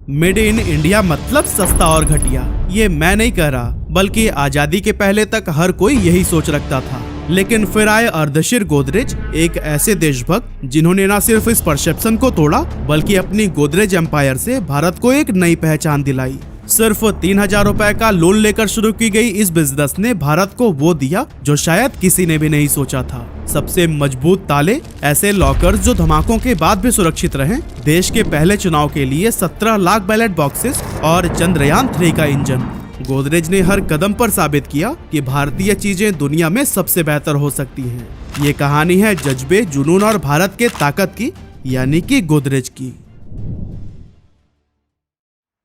Made in India मतलब सस्ता और घटिया। ये मैं नहीं कह रहा, बल्कि आजादी के पहले तक हर कोई यही सोच रखता था। लेकिन फिर आए अर्देशीर गोदरेज, एक ऐसे देशभक्त जिन्होंने न सिर्फ इस परसेप्शन को तोड़ा, बल्कि अपनी गोदरेज एम्पायर से भारत को एक नई पहचान दिलाई। सिर्फ 3,000 रुपए का लोन लेकर शुरू की गई इस बिजनेस ने भारत को वो दिया जो शायद किसी ने भी नहीं सोचा था। सबसे मजबूत ताले, ऐसे लॉकर्स जो धमाकों के बाद भी सुरक्षित रहें, देश के पहले चुनाव के लिए 17 लाख बैलेट बॉक्सेस और चंद्रयान 3 का इंजन। गोदरेज ने हर कदम पर साबित किया कि भारतीय चीजें दुनिया में सबसे बेहतर हो सकती हैं। ये कहानी है जज्बे, जुनून और भारत के ताकत की, यानी कि गोदरेज की।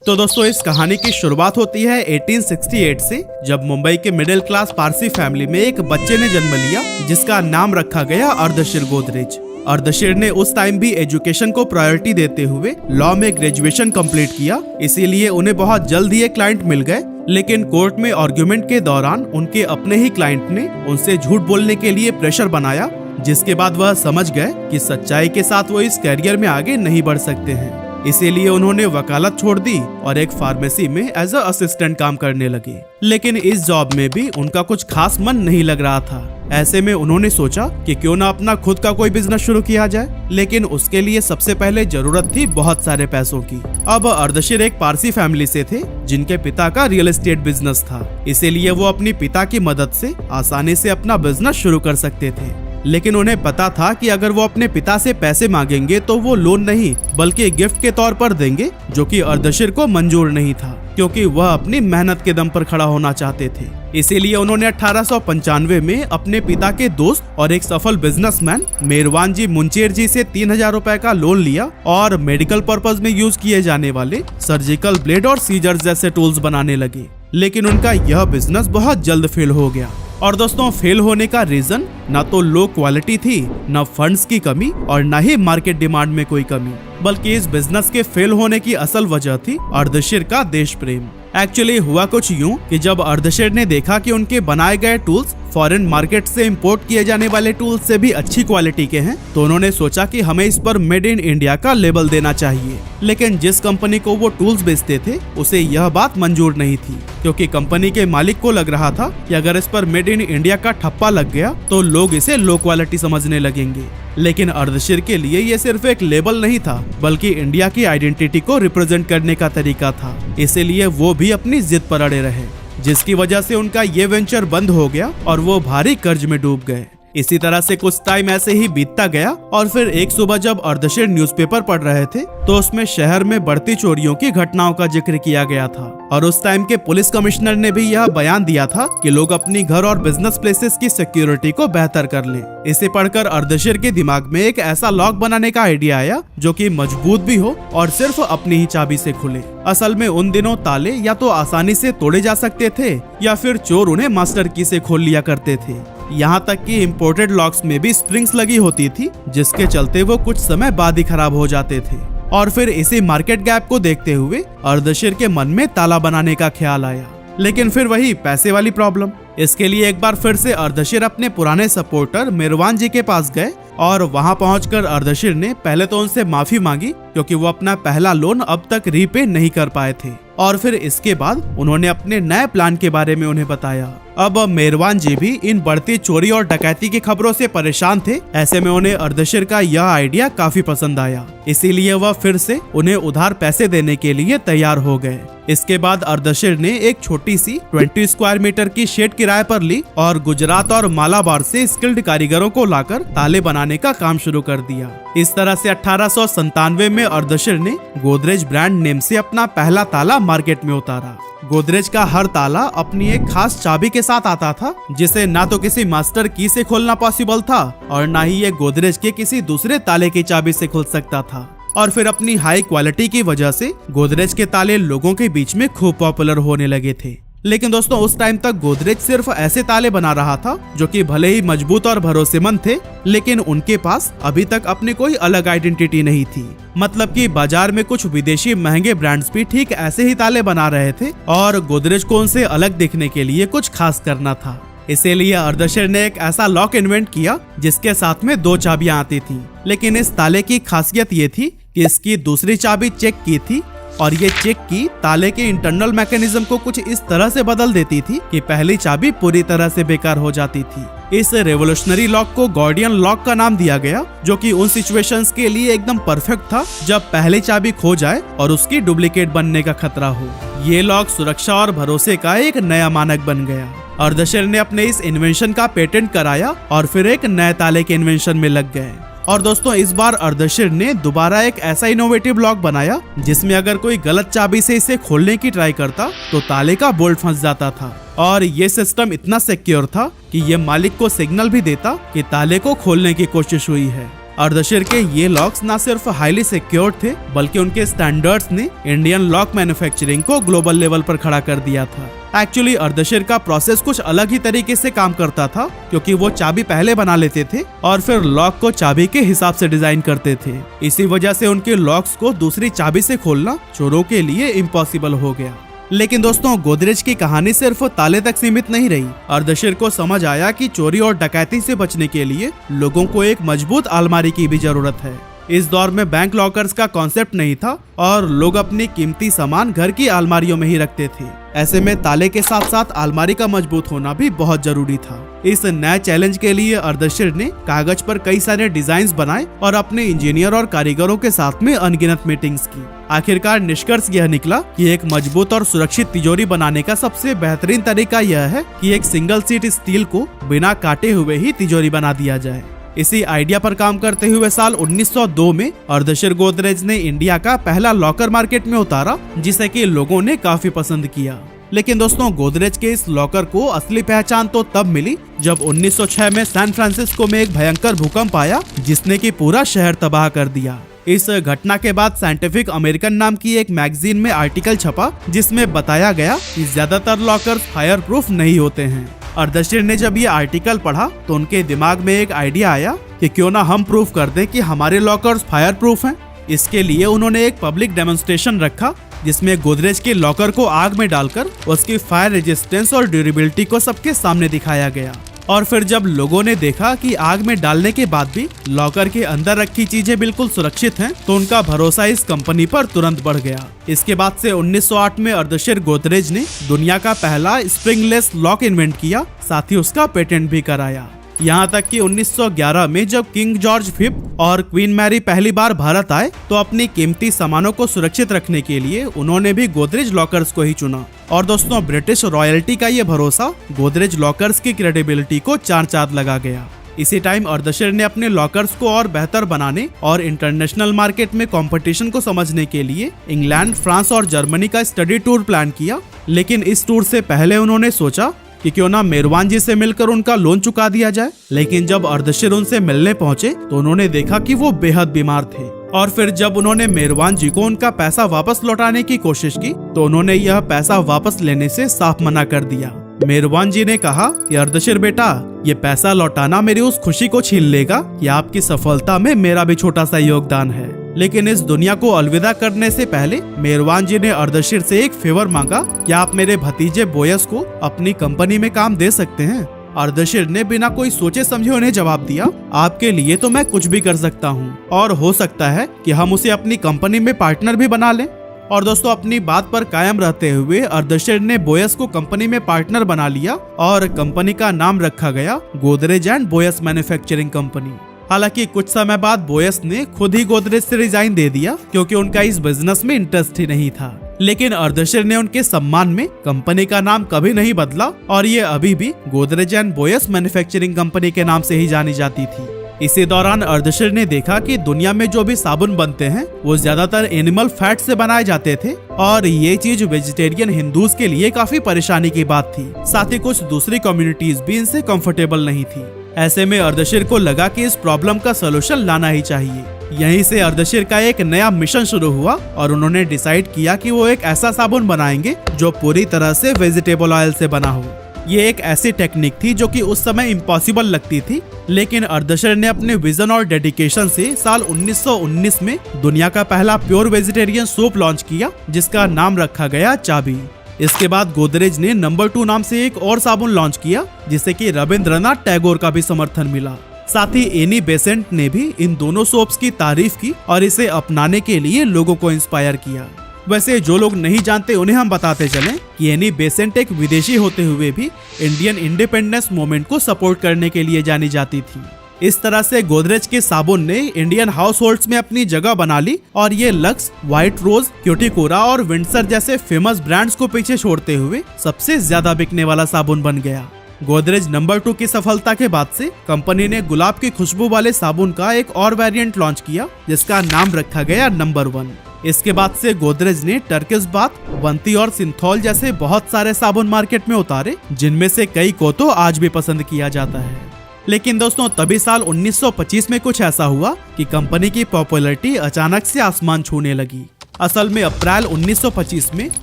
तो दोस्तों, इस कहानी की शुरुआत होती है 1868 से, जब मुंबई के मिडिल क्लास पारसी फैमिली में एक बच्चे ने जन्म लिया जिसका नाम रखा गया अर्देशीर गोदरेज। अर्देशीर ने उस टाइम भी एजुकेशन को प्रायोरिटी देते हुए लॉ में ग्रेजुएशन कंप्लीट किया, इसीलिए उन्हें बहुत जल्द ही एक क्लाइंट मिल गए। लेकिन कोर्ट में आर्गुमेंट के दौरान उनके अपने ही क्लाइंट ने उनसे झूठ बोलने के लिए प्रेशर बनाया, जिसके बाद वह समझ गए कि सच्चाई के साथ वो इस कैरियर में आगे नहीं बढ़ सकते हैं। इसीलिए उन्होंने वकालत छोड़ दी और एक फार्मेसी में एज अ असिस्टेंट काम करने लगे। लेकिन इस जॉब में भी उनका कुछ खास मन नहीं लग रहा था। ऐसे में उन्होंने सोचा कि क्यों ना अपना खुद का कोई बिजनेस शुरू किया जाए, लेकिन उसके लिए सबसे पहले जरूरत थी बहुत सारे पैसों की। अब अर्देशीर एक पारसी फैमिली से थे जिनके पिता का रियल एस्टेट बिजनेस था, इसीलिए वो अपनी पिता की मदद से आसानी से अपना बिजनेस शुरू कर सकते थे। लेकिन उन्हें पता था कि अगर वो अपने पिता से पैसे मांगेंगे तो वो लोन नहीं बल्कि गिफ्ट के तौर पर देंगे, जो कि अर्देशीर को मंजूर नहीं था, क्योंकि वह अपनी मेहनत के दम पर खड़ा होना चाहते थे। इसीलिए उन्होंने 1895 में अपने पिता के दोस्त और एक सफल बिजनेसमैन मेरवान जी मुंचेर जी से 3,000 रुपए का लोन लिया और मेडिकल पर्पज में यूज किए जाने वाले सर्जिकल ब्लेड और सीजर्स जैसे टूल्स बनाने लगे। लेकिन उनका यह बिजनेस बहुत जल्द फेल हो गया। और दोस्तों, फेल होने का रीजन ना तो लो क्वालिटी थी, ना फंड्स की कमी और ना ही मार्केट डिमांड में कोई कमी, बल्कि इस बिजनेस के फेल होने की असल वजह थी अर्देशीर का देश प्रेम। एक्चुअली हुआ कुछ यूं कि जब अर्देशीर ने देखा कि उनके बनाए गए टूल्स फॉरेन मार्केट से इंपोर्ट किए जाने वाले टूल्स से भी अच्छी क्वालिटी के हैं, तो उन्होंने सोचा कि हमें इस पर मेड इन इंडिया का लेबल देना चाहिए। लेकिन जिस कंपनी को वो टूल्स बेचते थे उसे यह बात मंजूर नहीं थी, क्योंकि कंपनी के मालिक को लग रहा था कि अगर इस पर मेड इन इंडिया का ठप्पा लग गया तो लोग इसे लो क्वालिटी समझने लगेंगे। लेकिन अर्देशीर के लिए ये सिर्फ एक लेबल नहीं था, बल्कि इंडिया की आइडेंटिटी को रिप्रेजेंट करने का तरीका था। इसीलिए वो भी अपनी जिद पर अड़े रहे, जिसकी वजह से उनका ये वेंचर बंद हो गया और वो भारी कर्ज में डूब गए। इसी तरह से कुछ टाइम ऐसे ही बीतता गया और फिर एक सुबह जब अर्देशीर न्यूज़पेपर पढ़ रहे थे तो उसमें शहर में बढ़ती चोरियों की घटनाओं का जिक्र किया गया था। और उस टाइम के पुलिस कमिश्नर ने भी यह बयान दिया था कि लोग अपनी घर और बिजनेस प्लेसेस की सिक्योरिटी को बेहतर कर लें। इसे पढ़कर अर्देशीर के दिमाग में एक ऐसा लॉक बनाने का आइडिया आया जो कि मजबूत भी हो और सिर्फ अपनी ही चाबी से खुले। असल में उन दिनों ताले या तो आसानी से तोड़े जा सकते थे या फिर चोर उन्हें मास्टर की से खोल लिया करते थे। यहाँ तक कि इम्पोर्टेड लॉक्स में भी स्प्रिंग्स लगी होती थी, जिसके चलते वो कुछ समय बाद ही खराब हो जाते थे। और फिर इसी मार्केट गैप को देखते हुए अर्देशीर के मन में ताला बनाने का ख्याल आया। लेकिन फिर वही पैसे वाली प्रॉब्लम। इसके लिए एक बार फिर से अर्देशीर अपने पुराने सपोर्टर मेरवान जी के पास गए और वहां पहुंचकर अर्देशीर ने पहले तो उनसे माफी मांगी, क्योंकि वो अपना पहला लोन अब तक रीपे नहीं कर पाए थे। और फिर इसके बाद उन्होंने अपने नए प्लान के बारे में उन्हें बताया। अब मेरवान जी भी इन बढ़ती चोरी और डकैती की खबरों से परेशान थे। ऐसे में उन्हें अर्देशीर का यह आइडिया काफी पसंद आया, इसीलिए वह फिर से उन्हें उधार पैसे देने के लिए तैयार हो गए। इसके बाद अर्देशीर ने एक छोटी सी 20 स्क्वायर मीटर की शेड किराए पर ली और गुजरात और मालाबार से स्किल्ड कारीगरों को लाकर ताले बनाने का काम शुरू कर दिया। इस तरह से 1897 में अर्देशीर ने गोदरेज ब्रांड नेम से अपना पहला ताला मार्केट में उतारा। गोदरेज का हर ताला अपनी एक खास चाबी के साथ आता था, जिसे ना तो किसी मास्टर की से खोलना पॉसिबल था और ना ही ये गोदरेज के किसी दूसरे ताले की चाबी से खुल सकता था। और फिर अपनी हाई क्वालिटी की वजह से गोदरेज के ताले लोगों के बीच में खूब पॉपुलर होने लगे थे। लेकिन दोस्तों, उस टाइम तक गोदरेज सिर्फ ऐसे ताले बना रहा था जो कि भले ही मजबूत और भरोसेमंद थे, लेकिन उनके पास अभी तक अपनी कोई अलग आइडेंटिटी नहीं थी। मतलब कि बाजार में कुछ विदेशी महंगे ब्रांड्स भी ठीक ऐसे ही ताले बना रहे थे और गोदरेज को उनसे अलग दिखने के लिए कुछ खास करना था। इसीलिए अर्देशीर ने एक ऐसा लॉक इन्वेंट किया जिसके साथ में 2 चाबियां आती थी। लेकिन इस ताले की खासियत ये थी कि इसकी दूसरी चाबी चेक की थी और ये चेक की ताले के इंटरनल मैकेनिज्म को कुछ इस तरह से बदल देती थी कि पहली चाबी पूरी तरह से बेकार हो जाती थी। इस रेवोल्यूशनरी लॉक को गॉर्डियन लॉक का नाम दिया गया, जो कि उन सिचुएशंस के लिए एकदम परफेक्ट था जब पहली चाबी खो जाए और उसकी डुप्लीकेट बनने का खतरा हो। ये लॉक सुरक्षा और भरोसे का एक नया मानक बन गया। अर्देशीर ने अपने इस इन्वेंशन का पेटेंट कराया और फिर एक नए ताले के इन्वेंशन में लग गए। और दोस्तों, इस बार अर्देशीर ने दोबारा एक ऐसा इनोवेटिव लॉक बनाया जिसमें अगर कोई गलत चाबी से इसे खोलने की ट्राई करता तो ताले का बोल्ट फंस जाता था। और ये सिस्टम इतना सिक्योर था कि ये मालिक को सिग्नल भी देता कि ताले को खोलने की कोशिश हुई है। अर्देशीर के ये लॉक्स न सिर्फ हाईली सिक्योर थे, बल्कि उनके स्टैंडर्ड्स ने इंडियन लॉक मैन्युफैक्चरिंग को ग्लोबल लेवल पर खड़ा कर दिया था। एक्चुअली अर्देशीर का प्रोसेस कुछ अलग ही तरीके से काम करता था, क्योंकि वो चाबी पहले बना लेते थे और फिर लॉक को चाबी के हिसाब से डिजाइन करते थे। इसी वजह से उनके लॉक्स को दूसरी चाबी से खोलना चोरों के लिए इम्पॉसिबल हो गया। लेकिन दोस्तों, गोदरेज की कहानी सिर्फ ताले तक सीमित नहीं रही। अर्देशीर को समझ आया कि चोरी और डकैती से बचने के लिए लोगों को एक मजबूत अलमारी की भी जरूरत है। इस दौर में बैंक लॉकर्स का कॉन्सेप्ट नहीं था और लोग अपनी कीमती सामान घर की अलमारियों में ही रखते थे। ऐसे में ताले के साथ साथ अलमारी का मजबूत होना भी बहुत जरूरी था। इस नए चैलेंज के लिए अर्देशीर ने कागज पर कई सारे डिजाइन्स बनाए और अपने इंजीनियर और कारीगरों के साथ में अनगिनत मीटिंग्स की। आखिरकार निष्कर्ष यह निकला कि एक मजबूत और सुरक्षित तिजोरी बनाने का सबसे बेहतरीन तरीका यह है कि एक सिंगल सीट स्टील को बिना काटे हुए ही तिजोरी बना दिया जाए। इसी आइडिया पर काम करते हुए साल 1902 में अर्देशीर गोदरेज ने इंडिया का पहला लॉकर मार्केट में उतारा, जिसे कि लोगों ने काफी पसंद किया। लेकिन दोस्तों, गोदरेज के इस लॉकर को असली पहचान तो तब मिली जब 1906 में सैन फ्रांसिस्को में एक भयंकर भूकंप आया, जिसने कि पूरा शहर तबाह कर दिया। इस घटना के बाद साइंटिफिक अमेरिकन नाम की एक मैगजीन में आर्टिकल छपा, जिसमें बताया गया कि ज्यादातर लॉकर फायर प्रूफ नहीं होते हैं। अर्देशीर ने जब ये आर्टिकल पढ़ा तो उनके दिमाग में एक आइडिया आया कि क्यों ना हम प्रूफ कर दें कि हमारे लॉकर्स फायर प्रूफ हैं। इसके लिए उन्होंने एक पब्लिक डेमोन्स्ट्रेशन रखा, जिसमें गोदरेज के लॉकर को आग में डालकर उसकी फायर रेजिस्टेंस और ड्यूरेबिलिटी को सबके सामने दिखाया गया। और फिर जब लोगों ने देखा कि आग में डालने के बाद भी लॉकर के अंदर रखी चीजें बिल्कुल सुरक्षित हैं, तो उनका भरोसा इस कंपनी पर तुरंत बढ़ गया। इसके बाद से 1908 में अर्देशीर गोदरेज ने दुनिया का पहला स्प्रिंगलेस लॉक इन्वेंट किया, साथ ही उसका पेटेंट भी कराया। यहाँ तक कि 1911 में जब किंग जॉर्ज V और क्वीन मैरी पहली बार भारत आए तो अपनी कीमती सामानों को सुरक्षित रखने के लिए उन्होंने भी गोदरेज लॉकर्स को ही चुना। और दोस्तों, ब्रिटिश रॉयल्टी का ये भरोसा गोदरेज लॉकर्स की क्रेडिबिलिटी को चार चांद लगा गया। इसी टाइम अर्देशीर ने अपने लॉकर्स को और बेहतर बनाने और इंटरनेशनल मार्केट में कंपटीशन को समझने के लिए इंग्लैंड, फ्रांस और जर्मनी का स्टडी टूर प्लान किया। लेकिन इस टूर से पहले उन्होंने सोचा कि क्यों ना मेरवान जी से मिलकर उनका लोन चुका दिया जाए। लेकिन जब अर्देशीर उनसे मिलने पहुंचे तो उन्होंने देखा कि वो बेहद बीमार थे। और फिर जब उन्होंने मेरवान जी को उनका पैसा वापस लौटाने की कोशिश की तो उन्होंने यह पैसा वापस लेने से साफ मना कर दिया। मेरवान जी ने कहा कि अर्देशीर बेटा, ये पैसा लौटाना मेरी उस खुशी को छीन लेगा कि आपकी सफलता में मेरा भी छोटा सा योगदान है। लेकिन इस दुनिया को अलविदा करने से पहले मेरवान जी ने अर्देशीर से एक फेवर मांगा कि आप मेरे भतीजे बोयस को अपनी कंपनी में काम दे सकते हैं। अर्देशीर ने बिना कोई सोचे समझे उन्हें जवाब दिया, आपके लिए तो मैं कुछ भी कर सकता हूँ और हो सकता है कि हम उसे अपनी कंपनी में पार्टनर भी बना लें। और दोस्तों, अपनी बात पर कायम रहते हुए अर्देशीर ने बोयस को कंपनी में पार्टनर बना लिया और कंपनी का नाम रखा गया Godrej and Boyce manufacturing company. हालांकि कुछ समय बाद बोयस ने खुद ही गोदरेज से रिजाइन दे दिया, क्योंकि उनका इस बिजनेस में इंटरेस्ट ही नहीं था। लेकिन अर्देशीर ने उनके सम्मान में कंपनी का नाम कभी नहीं बदला और ये अभी भी Godrej and Boyce manufacturing company के नाम से ही जानी जाती थी। इसी दौरान अर्देशीर ने देखा कि दुनिया में जो भी साबुन बनते हैं वो ज्यादातर एनिमल फैट से बनाए जाते थे और ये चीज वेजिटेरियन हिंदूज के लिए काफी परेशानी की बात थी। साथ ही कुछ दूसरी कम्युनिटीज भी इनसे कंफर्टेबल नहीं थी। ऐसे में अर्देशीर को लगा कि इस प्रॉब्लम का सलूशन लाना ही चाहिए। यहीं से अर्देशीर का एक नया मिशन शुरू हुआ और उन्होंने डिसाइड किया कि वो एक ऐसा साबुन बनाएंगे जो पूरी तरह से वेजिटेबल ऑयल से बना हो। ये एक ऐसी टेक्निक थी जो कि उस समय इम्पॉसिबल लगती थी, लेकिन अर्देशीर ने अपने विजन और डेडिकेशन से साल 1919 में दुनिया का पहला प्योर वेजिटेरियन सोप लॉन्च किया, जिसका नाम रखा गया चाबी। इसके बाद गोदरेज ने नंबर 2 नाम से एक और साबुन लॉन्च किया, जिसे कि रविंद्रनाथ टैगोर का भी समर्थन मिला। साथ ही एनी बेसेंट ने भी इन दोनों सोप्स की तारीफ की और इसे अपनाने के लिए लोगों को इंस्पायर किया। वैसे जो लोग नहीं जानते उन्हें हम बताते चलें कि एनी बेसेंट एक विदेशी होते हुए भी इंडियन इंडिपेंडेंस मूवमेंट को सपोर्ट करने के लिए जानी जाती थी। इस तरह से गोदरेज के साबुन ने इंडियन हाउस होल्ड्स में अपनी जगह बना ली और ये लक्स, व्हाइट रोज, क्यूटिकोरा और विंडसर जैसे फेमस ब्रांड्स को पीछे छोड़ते हुए सबसे ज्यादा बिकने वाला साबुन बन गया। गोदरेज नंबर 2 की सफलता के बाद से कंपनी ने गुलाब की खुशबू वाले साबुन का एक और वेरिएंट लॉन्च किया जिसका नाम रखा गया नंबर 1। इसके बाद से गोदरेज ने टर्किश बाथ, बंती और सिंथॉल जैसे बहुत सारे साबुन मार्केट में उतारे, जिनमें से कई को तो आज भी पसंद किया जाता है। लेकिन दोस्तों तभी साल 1925 में कुछ ऐसा हुआ कि कंपनी की पॉपुलैरिटी अचानक से आसमान छूने लगी। असल में अप्रैल 1925 में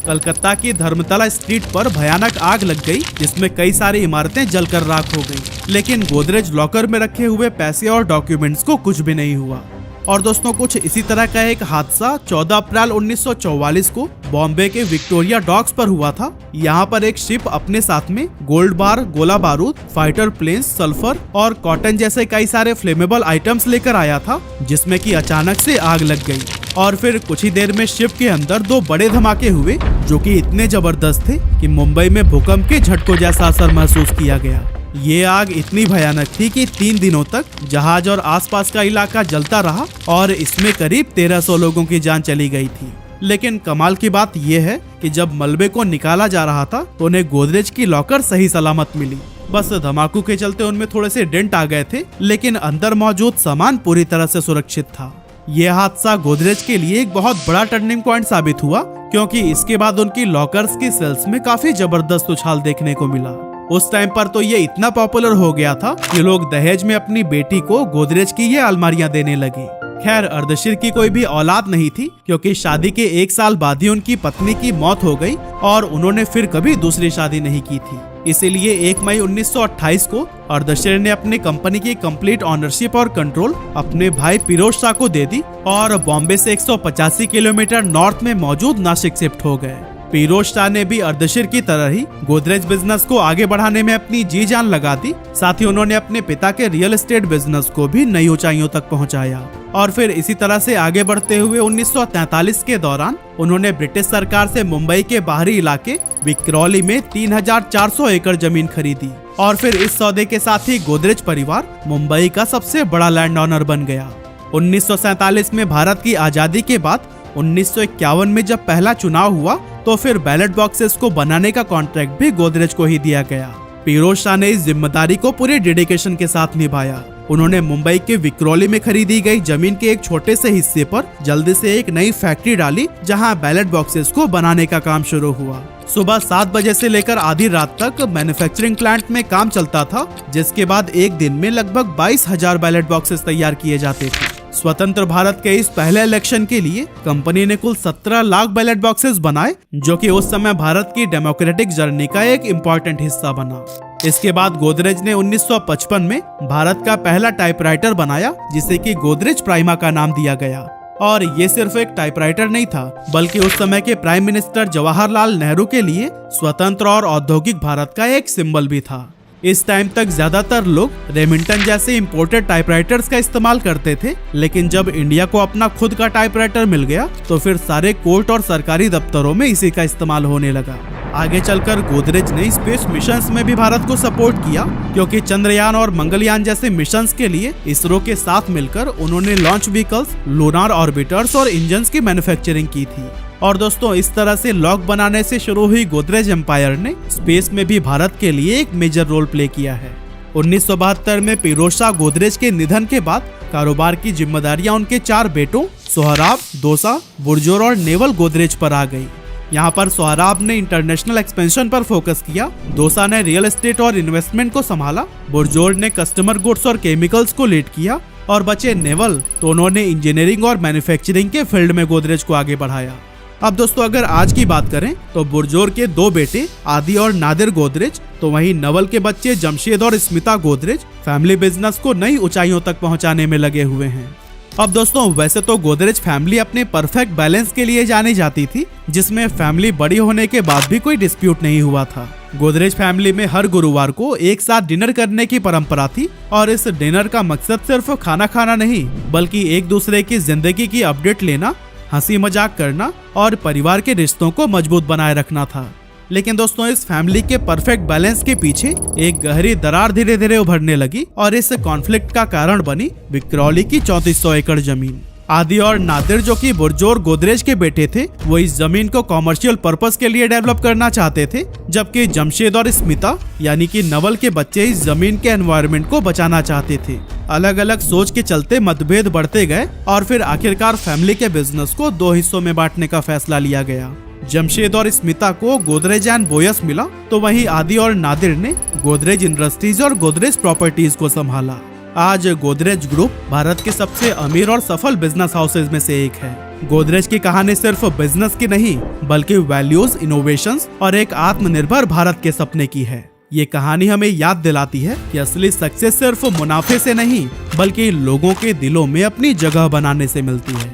कलकत्ता की धर्मतला स्ट्रीट पर भयानक आग लग गई, जिसमें कई सारी इमारतें जलकर राख हो गई। लेकिन गोदरेज लॉकर में रखे हुए पैसे और डॉक्यूमेंट्स को कुछ भी नहीं हुआ। और दोस्तों कुछ इसी तरह का एक हादसा 14 अप्रैल 1944 को बॉम्बे के विक्टोरिया डॉक्स पर हुआ था। यहाँ पर एक शिप अपने साथ में गोल्ड बार, गोला बारूद, फाइटर प्लेन्स, सल्फर और कॉटन जैसे कई सारे फ्लेमेबल आइटम्स लेकर आया था, जिसमें कि अचानक से आग लग गई। और फिर कुछ ही देर में शिप के अंदर 2 बड़े धमाके हुए जो कि इतने जबरदस्त थे कि मुंबई में भूकंप के झटकों जैसा असर महसूस किया गया। ये आग इतनी भयानक थी कि 3 दिनों तक जहाज और आसपास का इलाका जलता रहा और इसमें करीब 1300 लोगों की जान चली गई थी। लेकिन कमाल की बात यह है कि जब मलबे को निकाला जा रहा था तो उन्हें गोदरेज की लॉकर सही सलामत मिली। बस धमाकों के चलते उनमें थोड़े से डेंट आ गए थे, लेकिन अंदर मौजूद सामान पूरी तरह से सुरक्षित था। यह हादसा गोदरेज के लिए एक बहुत बड़ा टर्निंग पॉइंट साबित हुआ, क्योंकि इसके बाद उनकी लॉकर्स की सेल्स में काफी जबरदस्त उछाल देखने को मिला। उस टाइम पर तो ये इतना पॉपुलर हो गया था कि लोग दहेज में अपनी बेटी को गोदरेज की ये अलमारियां देने लगे। खैर अर्देशीर की कोई भी औलाद नहीं थी, क्योंकि शादी के 1 साल बाद ही उनकी पत्नी की मौत हो गई और उन्होंने फिर कभी दूसरी शादी नहीं की थी। इसीलिए 1 मई 1928 को अर्देशीर ने अपनी कंपनी की कंप्लीट ऑनरशिप और कंट्रोल अपने भाई फिरोज शाह को दे दी और बॉम्बे से 185 किलोमीटर नॉर्थ में मौजूद नासिक शिफ्ट हो गए। फिरोज शाह ने भी अर्देशीर की तरह ही गोदरेज बिजनेस को आगे बढ़ाने में अपनी जी जान लगा दी। साथ ही उन्होंने अपने पिता के रियल एस्टेट बिजनेस को भी नई ऊंचाइयों तक पहुंचाया। और फिर इसी तरह से आगे बढ़ते हुए 1943 के दौरान उन्होंने ब्रिटिश सरकार से मुंबई के बाहरी इलाके विक्रोली में 3400 एकड़ जमीन खरीदी। और फिर इस सौदे के साथ ही गोदरेज परिवार मुंबई का सबसे बड़ा लैंड ओनर बन गया। 1947 में भारत की आजादी के बाद 1951 में जब पहला चुनाव हुआ तो फिर बैलेट बॉक्सेस को बनाने का कॉन्ट्रैक्ट भी गोदरेज को ही दिया गया। फिरोज शाह ने इस जिम्मेदारी को पूरे डेडिकेशन के साथ निभाया। उन्होंने मुंबई के विक्रोली में खरीदी गई जमीन के एक छोटे से हिस्से पर जल्दी से एक नई फैक्ट्री डाली, जहां बैलेट बॉक्सेस को बनाने का काम शुरू हुआ। सुबह 7 बजे से लेकर आधी रात तक मैन्युफैक्चरिंग प्लांट में काम चलता था, जिसके बाद एक दिन में लगभग 22,000 बैलेट बॉक्सेस तैयार किए जाते थे। स्वतंत्र भारत के इस पहले इलेक्शन के लिए कंपनी ने कुल 17 लाख बैलेट बॉक्सेस बनाए, जो कि उस समय भारत की डेमोक्रेटिक जर्नी का एक इम्पोर्टेंट हिस्सा बना। इसके बाद गोदरेज ने 1955 में भारत का पहला टाइपराइटर बनाया, जिसे कि गोदरेज प्राइमा का नाम दिया गया। और ये सिर्फ एक टाइपराइटर नहीं था, बल्कि उस समय के प्राइम मिनिस्टर जवाहरलाल नेहरू के लिए स्वतंत्र और औद्योगिक भारत का एक सिंबल भी था। इस टाइम तक ज्यादातर लोग रेमिंगटन जैसे इंपोर्टेड टाइपराइटर्स का इस्तेमाल करते थे, लेकिन जब इंडिया को अपना खुद का टाइपराइटर मिल गया तो फिर सारे कोर्ट और सरकारी दफ्तरों में इसी का इस्तेमाल होने लगा। आगे चलकर गोदरेज ने स्पेस मिशंस में भी भारत को सपोर्ट किया, क्योंकि चंद्रयान और मंगलयान जैसे मिशंस के लिए इसरो के साथ मिलकर उन्होंने लॉन्च व्हीकल्स, लूनार ऑर्बिटर्स और इंजन्स की मैन्युफैक्चरिंग की थी। और दोस्तों इस तरह से लॉक बनाने से शुरू हुई गोदरेज एम्पायर ने स्पेस में भी भारत के लिए एक मेजर रोल प्ले किया है। 1972 में फिरोज शाह गोदरेज के निधन के बाद कारोबार की जिम्मेदारियां उनके 4 बेटों सोहराब, दोसा, बुरजोर और नेवल गोदरेज पर आ गई। यहाँ पर सोहराब ने इंटरनेशनल एक्सपेंशन पर फोकस किया, दोसा ने रियल एस्टेट और इन्वेस्टमेंट को संभाला, बुरजोर ने कस्टमर गुड्स और केमिकल्स को लीड किया और बचे नेवल तो उन्होंने इंजीनियरिंग और मैन्युफैक्चरिंग के फील्ड में गोदरेज को आगे बढ़ाया। अब दोस्तों अगर आज की बात करें तो बुरजोर के 2 बेटे आदि और नादिर गोदरेज, तो वहीं नवल के बच्चे जमशेद और स्मिता गोदरेज फैमिली बिजनेस को नई ऊंचाइयों तक पहुंचाने में लगे हुए हैं। अब दोस्तों वैसे तो गोदरेज फैमिली अपने परफेक्ट बैलेंस के लिए जानी जाती थी, जिसमें फैमिली बड़ी होने के बाद भी कोई डिस्प्यूट नहीं हुआ था। गोदरेज फैमिली में हर गुरुवार को एक साथ डिनर करने की परंपरा थी और इस डिनर का मकसद सिर्फ खाना खाना नहीं, बल्कि एक दूसरे की जिंदगी की अपडेट लेना हंसी मजाक करना और परिवार के रिश्तों को मजबूत बनाए रखना था। लेकिन दोस्तों इस फैमिली के परफेक्ट बैलेंस के पीछे एक गहरी दरार धीरे धीरे उभरने लगी और इस कॉन्फ्लिक्ट का कारण बनी विक्रोली की 3400 एकड़ जमीन। आदि और नादिर जो कि बुरजोर गोदरेज के बेटे थे, वो इस जमीन को कॉमर्शियल पर्पस के लिए डेवलप करना चाहते थे, जबकि जमशेद और स्मिता यानी कि नवल के बच्चे इस जमीन के एनवायरनमेंट को बचाना चाहते थे। अलग अलग सोच के चलते मतभेद बढ़ते गए और फिर आखिरकार फैमिली के बिजनेस को 2 हिस्सों में बांटने का फैसला लिया गया। जमशेद और स्मिता को गोदरेज एंड बोयस मिला, तो वहीं आदि और नादिर ने गोदरेज इंडस्ट्रीज और गोदरेज प्रॉपर्टीज को संभाला। आज गोदरेज ग्रुप भारत के सबसे अमीर और सफल बिजनेस हाउसेज में से एक है। गोदरेज की कहानी सिर्फ बिजनेस की नहीं, बल्कि वैल्यूज, इनोवेशंस और एक आत्मनिर्भर भारत के सपने की है। ये कहानी हमें याद दिलाती है कि असली सक्सेस सिर्फ मुनाफे से नहीं, बल्कि लोगों के दिलों में अपनी जगह बनाने से मिलती है।